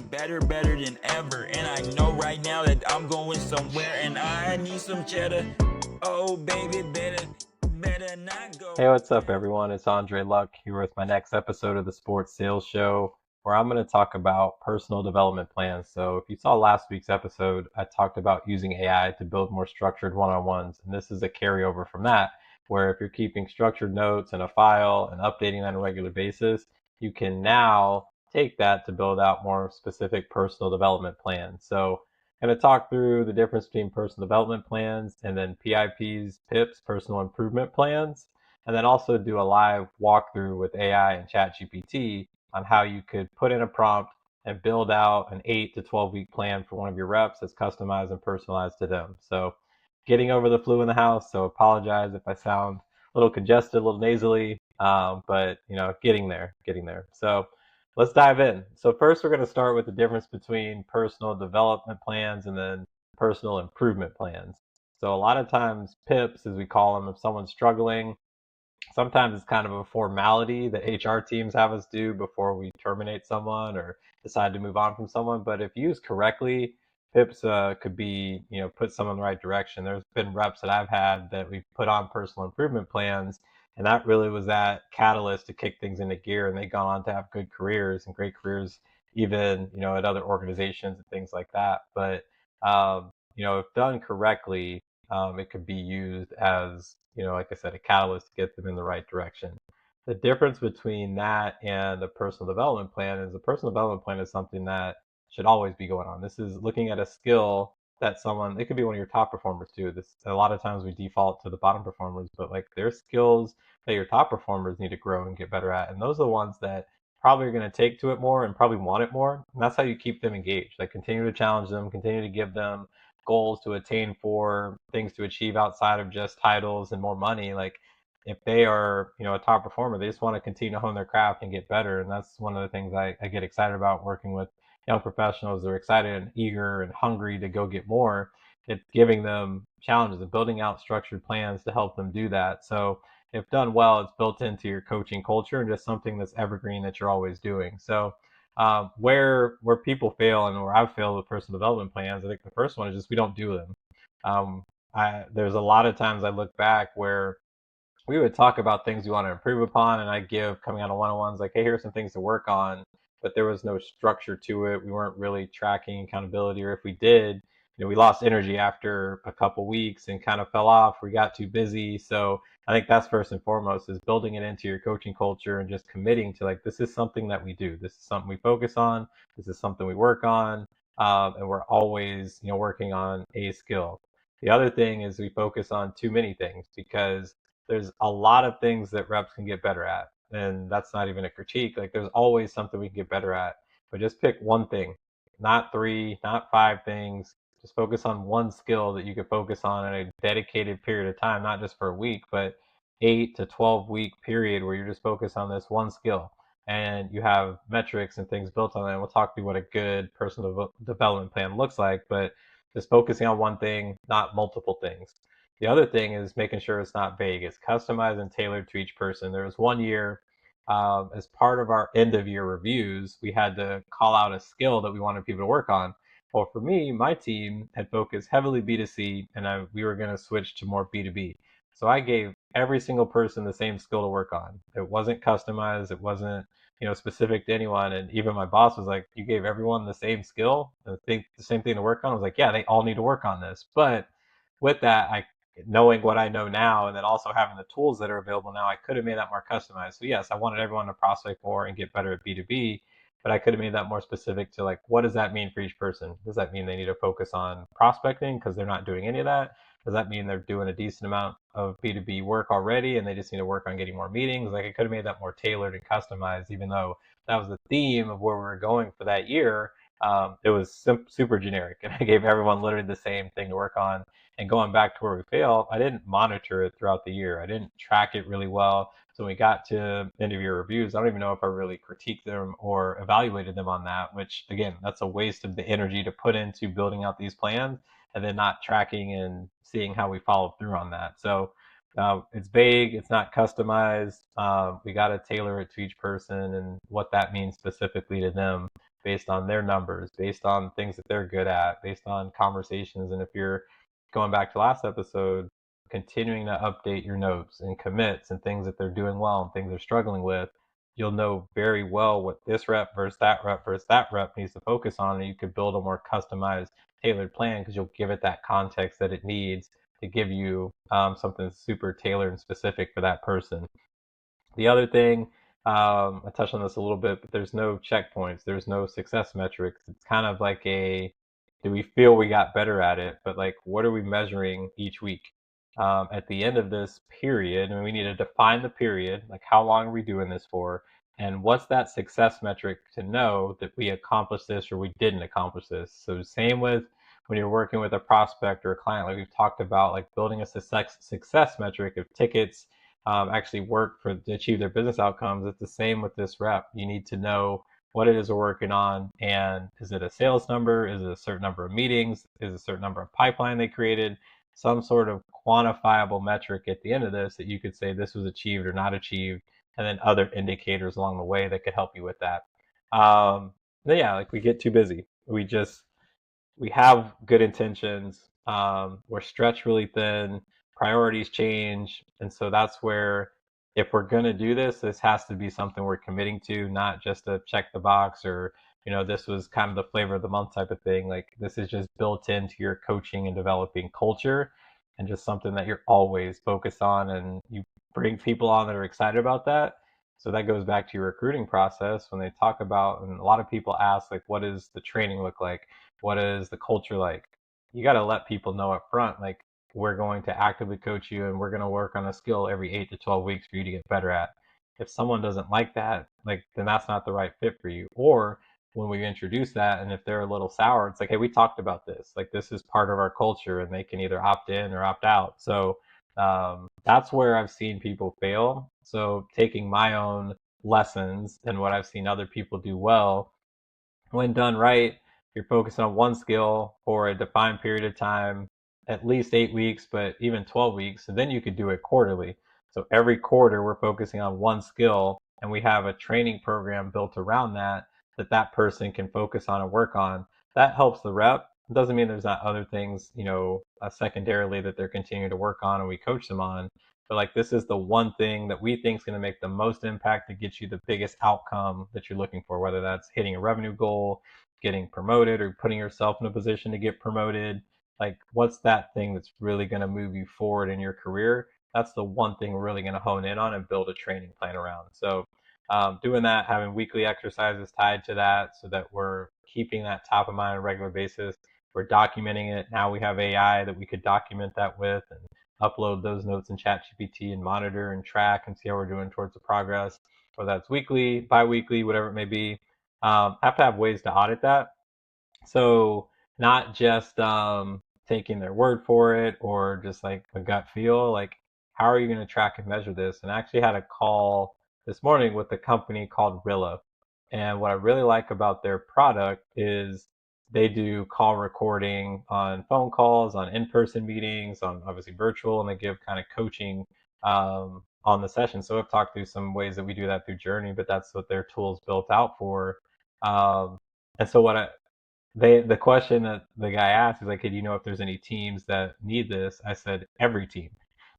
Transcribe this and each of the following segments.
better than ever. And I know right now that I'm going somewhere and I need some cheddar. Oh, baby, better not go. Hey, what's up, everyone? It's Andre Luck here with my next episode of the Sports Sales Show, where I'm going to talk about personal development plans. So, if you saw last week's episode, I talked about using AI to build more structured one on ones. And this is a carryover from that, where if you're keeping structured notes in a file and updating that on a regular basis, you can now take that to build out more specific personal development plans. So, going to talk through the difference between personal development plans and then PIPs, PIPs, personal improvement plans, and then also do a live walkthrough with AI and ChatGPT on how you could put in a prompt and build out an 8 to 12 week plan for one of your reps that's customized and personalized to them. So, getting over the flu in the house, so apologize if I sound a little congested, a little nasally, but getting there. So, let's dive in. So, first, we're going to start with the difference between personal development plans and then personal improvement plans. So, a lot of times, PIPs, as we call them, if someone's struggling, sometimes it's kind of a formality that HR teams have us do before we terminate someone or decide to move on from someone. But if used correctly, PIPs could be, put someone in the right direction. There's been reps that I've had that we've put on personal improvement plans, and that really was that catalyst to kick things into gear. And they've gone on to have good careers and great careers, even, at other organizations and things like that. But, if done correctly, it could be used as, like I said, a catalyst to get them in the right direction. The difference between that and a personal development plan is a personal development plan is something that should always be going on. This is looking at a skill that someone, it could be one of your top performers too. This, a lot of times we default to the bottom performers, but like there's skills that your top performers need to grow and get better at. And those are the ones that probably are going to take to it more and probably want it more. And that's how you keep them engaged. Like continue to challenge them, continue to give them goals to attain for, things to achieve outside of just titles and more money. Like if they are, a top performer, they just want to continue to hone their craft and get better. And that's one of the things I get excited about working with young professionals. They're excited and eager and hungry to go get more. It's giving them challenges and building out structured plans to help them do that. So if done well, it's built into your coaching culture and just something that's evergreen that you're always doing. So where people fail and where I've failed with personal development plans, I think the first one is just we don't do them. There's a lot of times I look back where we would talk about things we want to improve upon, and I give coming out of one-on-ones like, hey, here's some things to work on, but there was no structure to it. We weren't really tracking accountability, or if we did, we lost energy after a couple weeks and kind of fell off. We got too busy. So I think that's first and foremost is building it into your coaching culture and just committing to like, this is something that we do. This is something we focus on. This is something we work on. And we're always, working on a skill. The other thing is we focus on too many things because there's a lot of things that reps can get better at. And that's not even a critique. Like there's always something we can get better at. But just pick one thing, not three, not five things. Just focus on one skill that you can focus on in a dedicated period of time, not just for a week, but 8 to 12 week period where you're just focused on this one skill. And you have metrics and things built on that. And we'll talk through what a good personal development plan looks like, but just focusing on one thing, not multiple things. The other thing is making sure it's not vague. It's customized and tailored to each person. There was one year, as part of our end of year reviews, we had to call out a skill that we wanted people to work on. Well, for me, my team had focused heavily B2C, and we were going to switch to more B2B. So I gave every single person the same skill to work on. It wasn't customized. It wasn't, specific to anyone. And even my boss was like, "You gave everyone the same skill, the same thing to work on." I was like, "Yeah, they all need to work on this." But with that, I knowing what I know now and then also having the tools that are available now, I could have made that more customized. So yes, I wanted everyone to prospect more and get better at B2B, but I could have made that more specific to like, what does that mean for each person? Does that mean they need to focus on prospecting because they're not doing any of that? Does that mean they're doing a decent amount of B2B work already and they just need to work on getting more meetings? Like I could have made that more tailored and customized, even though that was the theme of where we were going for that year. It was super generic, and I gave everyone literally the same thing to work on. And going back to where we failed, I didn't monitor it throughout the year. I didn't track it really well. So when we got to end of year reviews, I don't even know if I really critiqued them or evaluated them on that, which again, that's a waste of the energy to put into building out these plans and then not tracking and seeing how we follow through on that. So it's vague, it's not customized. We got to tailor it to each person and what that means specifically to them. based on their numbers, based on things that they're good at, based on conversations. And if you're going back to last episode, continuing to update your notes and commits and things that they're doing well and things they're struggling with, you'll know very well what this rep versus that rep needs to focus on, and you could build a more customized, tailored plan because you'll give it that context that it needs to give you something super tailored and specific for that person. The other thing, I touched on this a little bit, but there's no checkpoints, there's no success metrics. It's kind of like a, do we feel we got better at it? But like, what are we measuring each week? At the end of this period, and we need to define the period, like how long are we doing this for? And what's that success metric to know that we accomplished this or we didn't accomplish this? So same with when you're working with a prospect or a client, like we've talked about, like building a success metric of tickets actually work for to achieve their business outcomes. It's the same with this rep. You need to know what it is we're working on, and is it a sales number? Is it a certain number of meetings? Is it a certain number of pipeline they created? Some sort of quantifiable metric at the end of this that you could say this was achieved or not achieved, and then other indicators along the way that could help you with that. Then yeah, like we get too busy. We have good intentions. We're stretched really thin. Priorities change, and so that's where, if we're going to do this, this has to be something we're committing to, not just to check the box or this was kind of the flavor of the month type of thing. Like this is just built into your coaching and developing culture, and just something that you're always focused on, and you bring people on that are excited about that. So that goes back to your recruiting process when they talk about, and a lot of people ask, like, what does the training look like? What is the culture like? You got to let people know up front, like, we're going to actively coach you and we're going to work on a skill every 8 to 12 weeks for you to get better at. If someone doesn't like that, like, then that's not the right fit for you. Or when we introduce that, and if they're a little sour, it's like, hey, we talked about this. Like, this is part of our culture, and they can either opt in or opt out. So that's where I've seen people fail. So taking my own lessons and what I've seen other people do well, when done right, you're focused on one skill for a defined period of time, at least 8 weeks, but even 12 weeks. And then you could do it quarterly. So every quarter, we're focusing on one skill, and we have a training program built around that that person can focus on and work on. That helps the rep. It doesn't mean there's not other things, secondarily that they're continuing to work on and we coach them on. But like, this is the one thing that we think is going to make the most impact to get you the biggest outcome that you're looking for, whether that's hitting a revenue goal, getting promoted, or putting yourself in a position to get promoted. Like, what's that thing that's really going to move you forward in your career? That's the one thing we're really going to hone in on and build a training plan around. So doing that, having weekly exercises tied to that so that we're keeping that top of mind on a regular basis. We're documenting it. Now we have AI that we could document that with, and upload those notes in ChatGPT and monitor and track and see how we're doing towards the progress, whether that's weekly, bi-weekly, whatever it may be. Have to have ways to audit that. So not just taking their word for it or just like a gut feel. Like, how are you going to track and measure this? And I actually had a call this morning with a company called Rilla. And what I really like about their product is they do call recording on phone calls, on in-person meetings, on obviously virtual, and they give kind of coaching on the session. So I've talked through some ways that we do that through Journey, but that's what their tool is built out for. And so the question that the guy asked is like, hey, do you know if there's any teams that need this? I said, every team.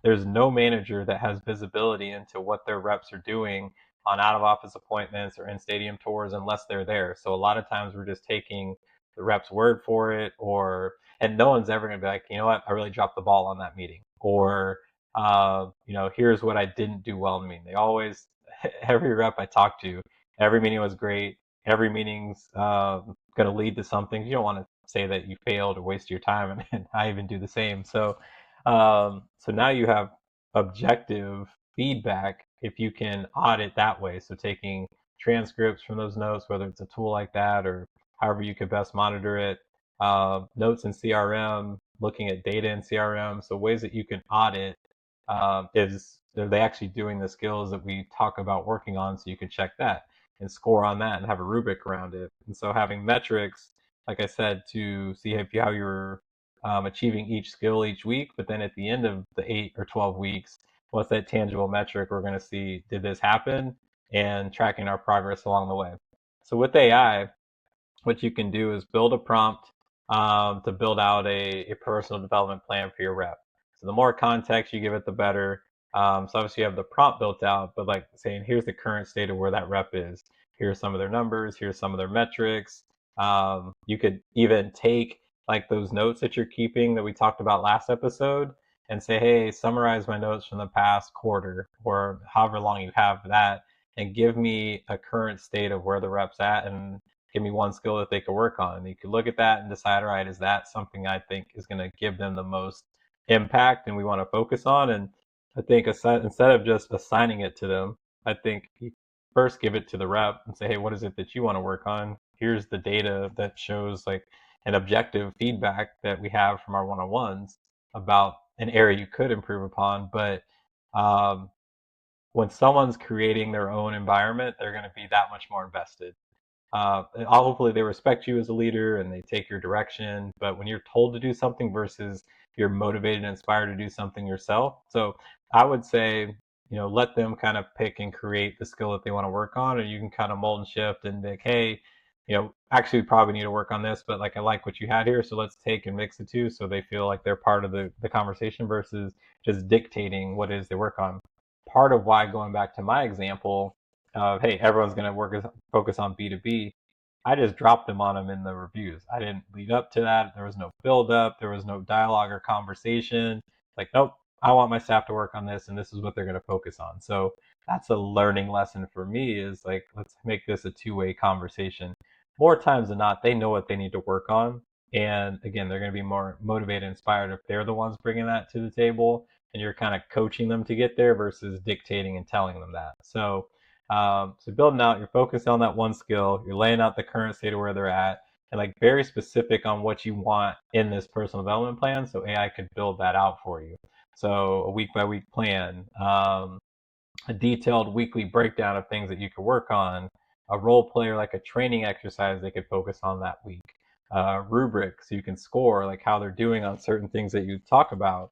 There's no manager that has visibility into what their reps are doing on out of office appointments or in stadium tours unless they're there. So a lot of times we're just taking the rep's word for it, and no one's ever going to be like, you know what, I really dropped the ball on that meeting, or here's what I didn't do well in the meeting. They always, every rep I talk to, every meeting was great. Every meeting's going to lead to something. You don't want to say that you failed or waste your time, and I even do the same. So now you have objective feedback if you can audit that way. So taking transcripts from those notes, whether it's a tool like that or however you could best monitor it, notes in CRM, looking at data in CRM. So ways that you can audit is, are they actually doing the skills that we talk about working on? So you can check that and score on that and have a rubric around it. And so having metrics, like I said, to see how you're achieving each skill each week, but then at the end of the 8 or 12 weeks, what's that tangible metric we're going to see? Did this happen? And tracking our progress along the way. So with AI, what you can do is build a prompt to build out a personal development plan for your rep. So the more context you give it, the better. So obviously you have the prompt built out, but like saying, here's the current state of where that rep is. Here's some of their numbers. Here's some of their metrics. You could even take like those notes that you're keeping that we talked about last episode and say, hey, summarize my notes from the past quarter or however long you have that and give me a current state of where the rep's at and give me one skill that they could work on. You could look at that and decide, all right, is that something I think is going to give them the most impact and we want to focus on? And I think instead of just assigning it to them, I think you first give it to the rep and say, hey, what is it that you want to work on? Here's the data that shows like an objective feedback that we have from our one-on-ones about an area you could improve upon. But um, when someone's creating their own environment, they're going to be that much more invested. Hopefully they respect you as a leader and they take your direction. But when you're told to do something versus you're motivated and inspired to do something yourself, so I would say, let them kind of pick and create the skill that they want to work on, and you can kind of mold and shift and be like, hey, actually we probably need to work on this, but like I like what you had here, so let's take and mix the two so they feel like they're part of the conversation versus just dictating what it is they work on. Part of why, going back to my example of, hey, everyone's going to focus on B2B, I just dropped them on them in the reviews. I didn't lead up to that. There was no build up. There was no dialogue or conversation. Like, nope, I want my staff to work on this, and this is what they're going to focus on. So that's a learning lesson for me is like, let's make this a two-way conversation. More times than not, they know what they need to work on. And again, they're going to be more motivated and inspired if they're the ones bringing that to the table and you're kind of coaching them to get there versus dictating and telling them that. So building out, you're focused on that one skill, you're laying out the current state of where they're at, and like very specific on what you want in this personal development plan. So AI could build that out for you. So a week by week plan, a detailed weekly breakdown of things that you could work on, a role player like a training exercise they could focus on that week, rubric so you can score like how they're doing on certain things that you talk about.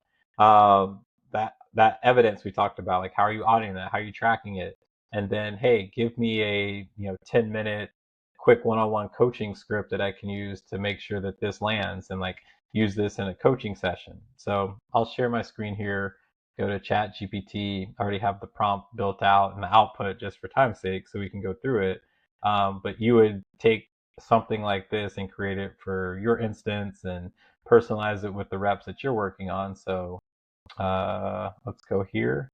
That evidence we talked about, like how are you auditing that, how are you tracking it, and then hey, give me a 10-minute quick one-on-one coaching script that I can use to make sure that this lands and like use this in a coaching session. So I'll share my screen here, go to ChatGPT. I already have the prompt built out and the output just for time's sake so we can go through it. But you would take something like this and create it for your instance and personalize it with the reps that you're working on. So let's go here.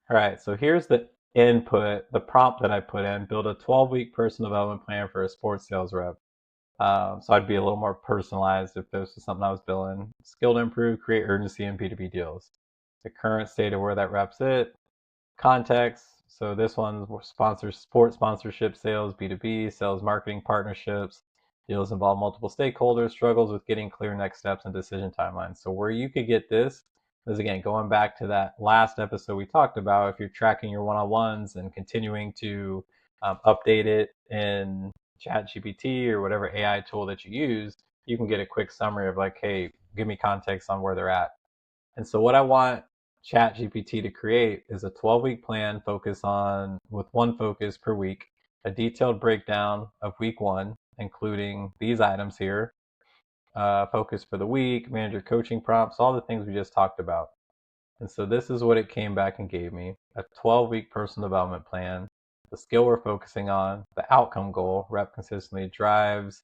All right, so here's the input, the prompt that I put in: build a 12-week personal development plan for a sports sales rep. So I'd be a little more personalized if this was something I was building. Skill to improve, create urgency in B2B deals. The current state of where that rep's at. Context. So this one's sponsors, sports sponsorship, sales, B2B, sales, marketing, partnerships. Deals involve multiple stakeholders, struggles with getting clear next steps and decision timelines. So where you could get this is, again, going back to that last episode we talked about, if you're tracking your one-on-ones and continuing to update it in ChatGPT or whatever AI tool that you use, you can get a quick summary of like, hey, give me context on where they're at. And so what I want ChatGPT to create is a 12-week plan with one focus per week, a detailed breakdown of week one, including these items here: focus for the week, manager coaching prompts, all the things we just talked about. And so this is what it came back and gave me: a 12-week personal development plan, the skill we're focusing on, the outcome goal, rep consistently drives,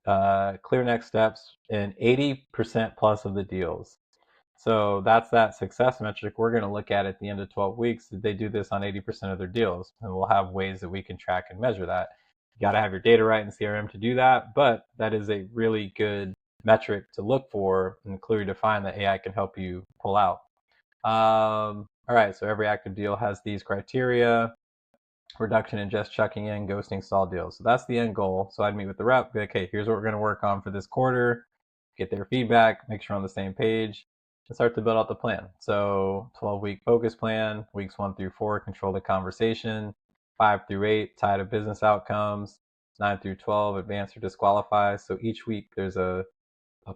clear next steps in 80% plus of the deals. So that's that success metric we're going to look at the end of 12 weeks. Did they do this on 80% of their deals? And we'll have ways that we can track and measure that. You got to have your data right in CRM to do that, but that is a really good metric to look for and clearly define that AI can help you pull out. All right, so every active deal has these criteria: reduction in just checking in, ghosting, stall deals. So that's the end goal. So I'd meet with the rep, be like, okay, here's what we're going to work on for this quarter, get their feedback, make sure we're on the same page, and start to build out the plan. So 12-week focus plan, weeks 1 through 4, control the conversation, 5 through 8, tie to business outcomes, 9 through 12, advance or disqualify. So each week there's a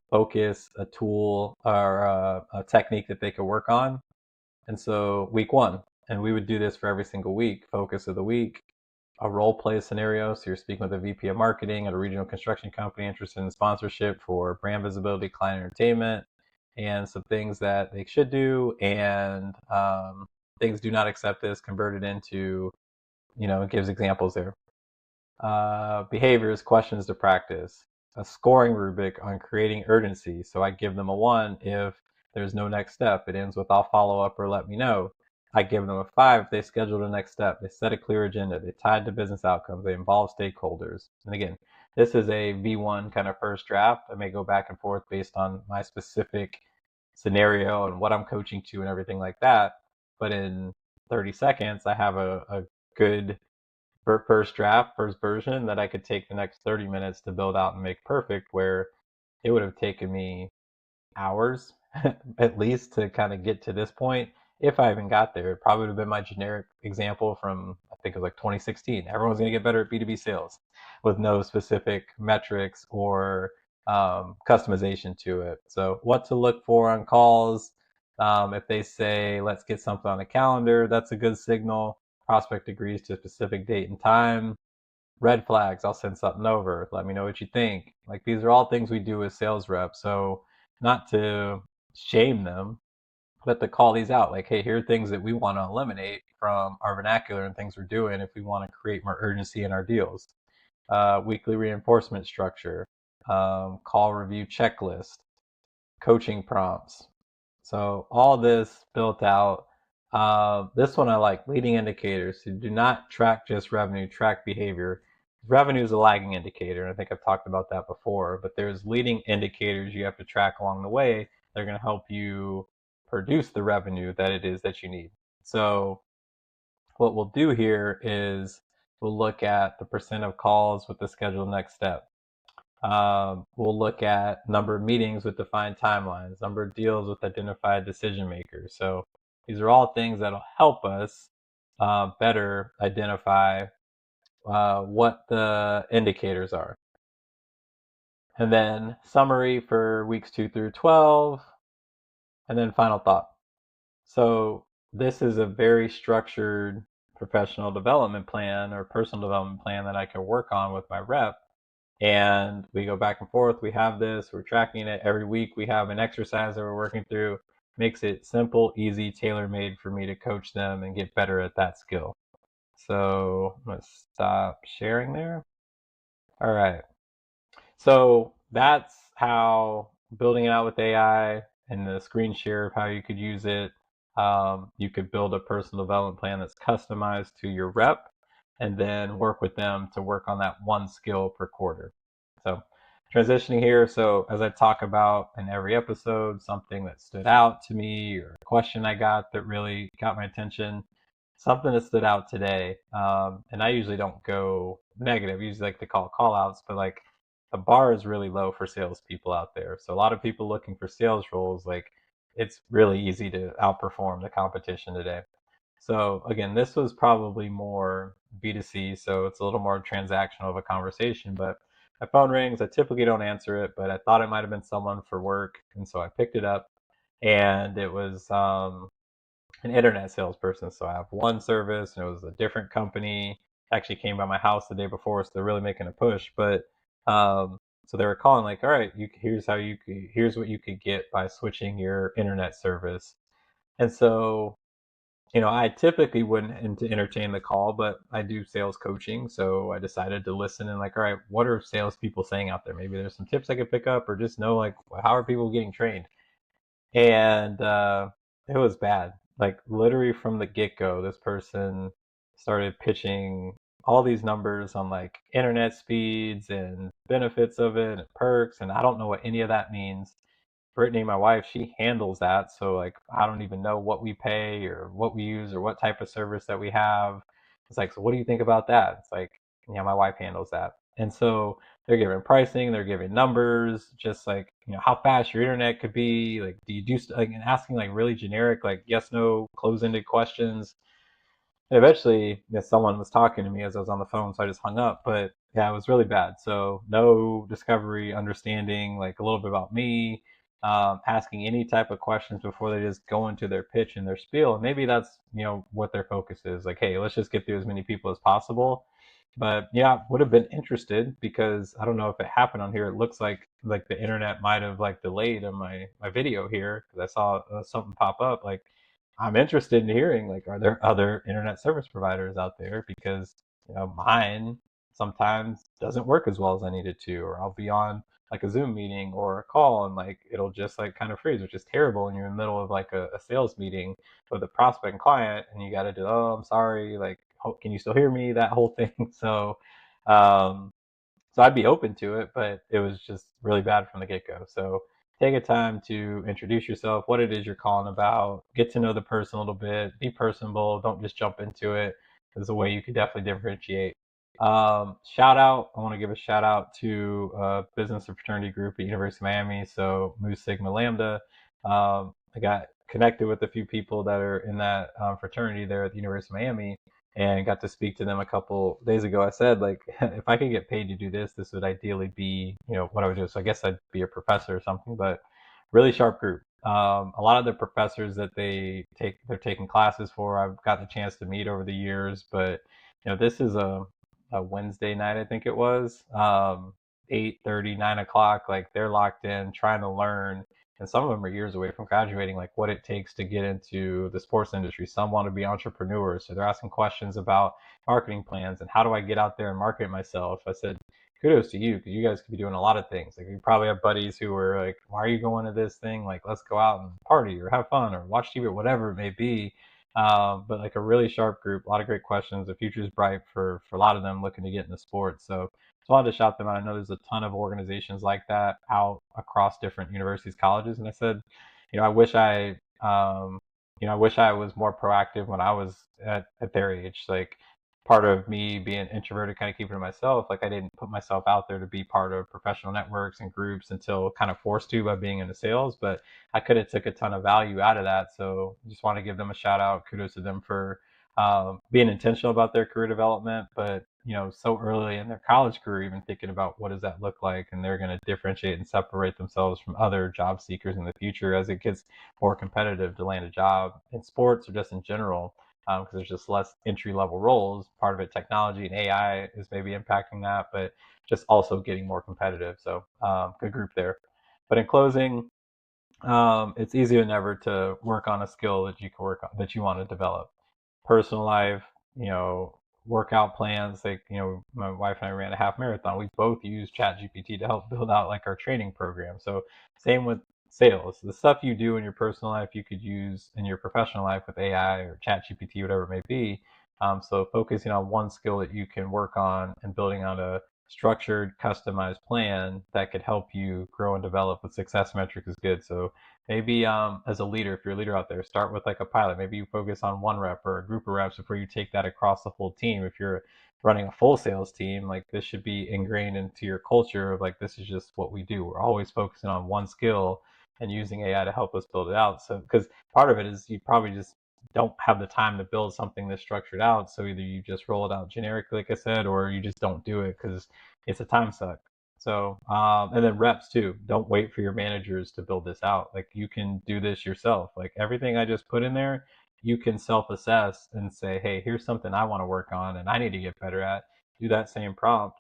focus, a tool, or a technique that they could work on. And so week 1, and we would do this for every single week: focus of the week, a role play scenario. So you're speaking with a VP of marketing at a regional construction company interested in sponsorship for brand visibility, client entertainment, and some things that they should do, and things do not accept this, converted into, it gives examples there. Behaviors, questions to practice, a scoring rubric on creating urgency. So I give them a 1 if there's no next step. It ends with I'll follow up or let me know. I give them a 5 if they schedule the next step. They set a clear agenda. They tied to business outcomes. They involve stakeholders. And again, this is a V1 kind of first draft. I may go back and forth based on my specific scenario and what I'm coaching to and everything like that. But in 30 seconds, I have a good first draft, first version that I could take the next 30 minutes to build out and make perfect, where it would have taken me hours at least to kind of get to this point. If I even got there, it probably would have been my generic example from, I think it was like 2016. Everyone's going to get better at B2B sales with no specific metrics or customization to it. So, what to look for on calls. If they say, let's get something on the calendar, that's a good signal. Prospect agrees to a specific date and time. Red flags, I'll send something over. Let me know what you think. Like, these are all things we do as sales reps. So, not to shame them, but to call these out. Like, hey, here are things that we want to eliminate from our vernacular and things we're doing if we want to create more urgency in our deals. Weekly reinforcement structure, call review checklist, coaching prompts. So all this built out. This one I like, leading indicators. So do not track just revenue, track behavior. Revenue is a lagging indicator, and I think I've talked about that before, but there's leading indicators you have to track along the way. They're going to help you produce the revenue that it is that you need. So what we'll do here is we'll look at the percent of calls with the scheduled next step. We'll look at number of meetings with defined timelines, number of deals with identified decision makers. So these are all things that'll help us better identify what the indicators are. And then summary for weeks 2 through 12, and then final thought. So this is a very structured professional development plan or personal development plan that I can work on with my rep. And we go back and forth. We have this, we're tracking it every week. We have an exercise that we're working through. Makes it simple, easy, tailor-made for me to coach them and get better at that skill. So let's stop sharing there. All right. So that's how building it out with AI and the screen share of how you could use it. You could build a personal development plan that's customized to your rep and then work with them to work on that one skill per quarter. So transitioning here. So as I talk about in every episode, something that stood out to me or a question I got that really got my attention, something that stood out today. And I usually don't go negative. I usually like to call outs, but like the bar is really low for salespeople out there. So a lot of people looking for sales roles, like it's really easy to outperform the competition today. So again, this was probably more B2C, so it's a little more transactional of a conversation, but my phone rings. I typically don't answer it, but I thought it might have been someone for work, and so I picked it up, and it was an internet salesperson. So I have one service, and it was a different company. Actually came by my house the day before, so they're really making a push. But so they were calling like, all right, here's what you could get by switching your internet service. And so I typically wouldn't entertain the call, but I do sales coaching, so I decided to listen and like, all right, what are salespeople saying out there? Maybe there's some tips I could pick up, or just know like how are people getting trained? And it was bad. Like literally from the get-go, this person started pitching all these numbers on like internet speeds and benefits of it and perks, and I don't know what any of that means. Brittany, my wife, she handles that. So like I don't even know what we pay or what we use or what type of service that we have. It's like, so what do you think about that? It's like, yeah, my wife handles that. And so they're giving pricing, they're giving numbers, just like, how fast your internet could be. Like, do you do like and asking like really generic, like yes, no, close-ended questions. And eventually, someone was talking to me as I was on the phone, so I just hung up. But yeah, it was really bad. So no discovery, understanding, like a little bit about me, asking any type of questions before they just go into their pitch and their spiel. And maybe that's what their focus is. Like, hey, let's just get through as many people as possible. But yeah, would have been interested because I don't know if it happened on here. It looks like the internet might have like delayed on my video here because I saw something pop up. Like I'm interested in hearing like are there other internet service providers out there because mine sometimes doesn't work as well as I need it to, or I'll be on like a Zoom meeting or a call and like it'll just like kind of freeze, which is terrible when you're in the middle of like a sales meeting with a prospect and client and you got to do, oh, I'm sorry, like, can you still hear me? That whole thing. Um, so I'd be open to it, but it was just really bad from the get go. So take a time to introduce yourself, what it is you're calling about, get to know the person a little bit, be personable, don't just jump into it. There's a way you could definitely differentiate. Shout out, I want to give a shout out to business and fraternity group at University of Miami. So Mu Sigma Lambda. I got connected with a few people that are in that fraternity there at the University of Miami and got to speak to them a couple days ago. I said, like, if I could get paid to do this, this would ideally be, what I would do. So I guess I'd be a professor or something, but really sharp group. A lot of the professors that they're taking classes for, I've gotten a chance to meet over the years, but this is a Wednesday night, I think it was, 8:30, 9 o'clock, like they're locked in trying to learn, and some of them are years away from graduating, like what it takes to get into the sports industry. Some want to be entrepreneurs, so they're asking questions about marketing plans and how do I get out there and market myself. I said, kudos to you because you guys could be doing a lot of things. Like you probably have buddies who are like, why are you going to this thing? Like, let's go out and party or have fun or watch TV or whatever it may be. But like a really sharp group, a lot of great questions. The future is bright for a lot of them looking to get into sports. So just wanted to shout them out. I know there's a ton of organizations like that out across different universities, colleges, and I said, I wish I wish I was more proactive when I was at their age. Like part of me being introverted, kind of keeping to myself, like I didn't put myself out there to be part of professional networks and groups until kind of forced to by being into sales. But I could have took a ton of value out of that. So just want to give them a shout out. Kudos to them for being intentional about their career development, but so early in their college career, even thinking about what does that look like, and they're going to differentiate and separate themselves from other job seekers in the future as it gets more competitive to land a job in sports or just in general, because there's just less entry level roles. Part of it, technology and AI is maybe impacting that, but just also getting more competitive. So good group there. But in closing, it's easier than ever to work on a skill that you can work on that you want to develop. Personal life, workout plans. Like, my wife and I ran a half marathon. We both used ChatGPT to help build out like our training program. So same with sales. The stuff you do in your personal life, you could use in your professional life with AI or ChatGPT, whatever it may be. So focusing on one skill that you can work on and building out a structured, customized plan that could help you grow and develop with success metric is good. So maybe as a leader, if you're a leader out there, start with like a pilot. Maybe you focus on one rep or a group of reps before you take that across the whole team. If you're running a full sales team, like this should be ingrained into your culture of like, this is just what we do. We're always focusing on one skill and using AI to help us build it out. So, because part of it is you probably just don't have the time to build something that's structured out. So either you just roll it out generically, like I said, or you just don't do it because it's a time suck. So, and then reps too. Don't wait for your managers to build this out. Like you can do this yourself. Like everything I just put in there, you can self-assess and say, hey, here's something I want to work on and I need to get better at. Do that same prompt,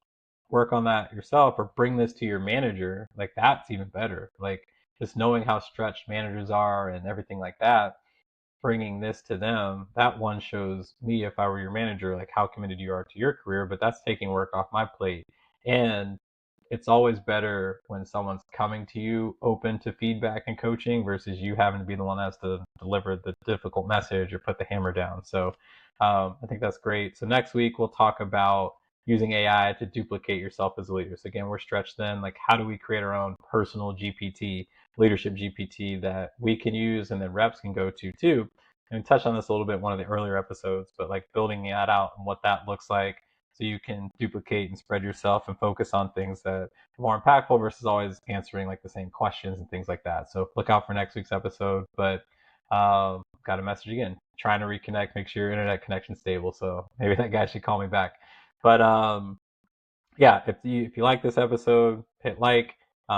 work on that yourself, or bring this to your manager. Like that's even better. Like just knowing how stretched managers are and everything like that, bringing this to them, that one shows me, if I were your manager, like how committed you are to your career, but that's taking work off my plate. And it's always better when someone's coming to you open to feedback and coaching versus you having to be the one that has to deliver the difficult message or put the hammer down. So I think that's great. So next week we'll talk about using AI to duplicate yourself as a leader. So again, we're stretched thin. Like how do we create our own personal GPT, leadership GPT that we can use and then reps can go to too? And we touched on this a little bit in one of the earlier episodes, but like building that out and what that looks like so you can duplicate and spread yourself and focus on things that are more impactful versus always answering like the same questions and things like that. So look out for next week's episode. But got a message again, trying to reconnect, make sure your internet connection's stable. So maybe that guy should call me back. But yeah, if you like this episode, hit like,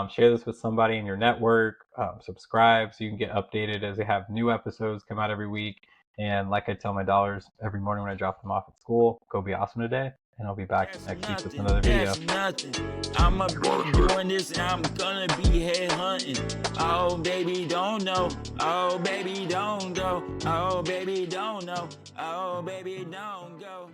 share this with somebody in your network, subscribe so you can get updated as they have new episodes come out every week. And like I tell my daughters every morning when I drop them off at school, go be awesome today. and I'll be back That's next week with nothing, another video. that's nothing. I'ma be doing this and I'm gonna be head hunting. Oh baby, don't know. Oh baby, don't go. Oh baby, don't know. Oh baby, don't go.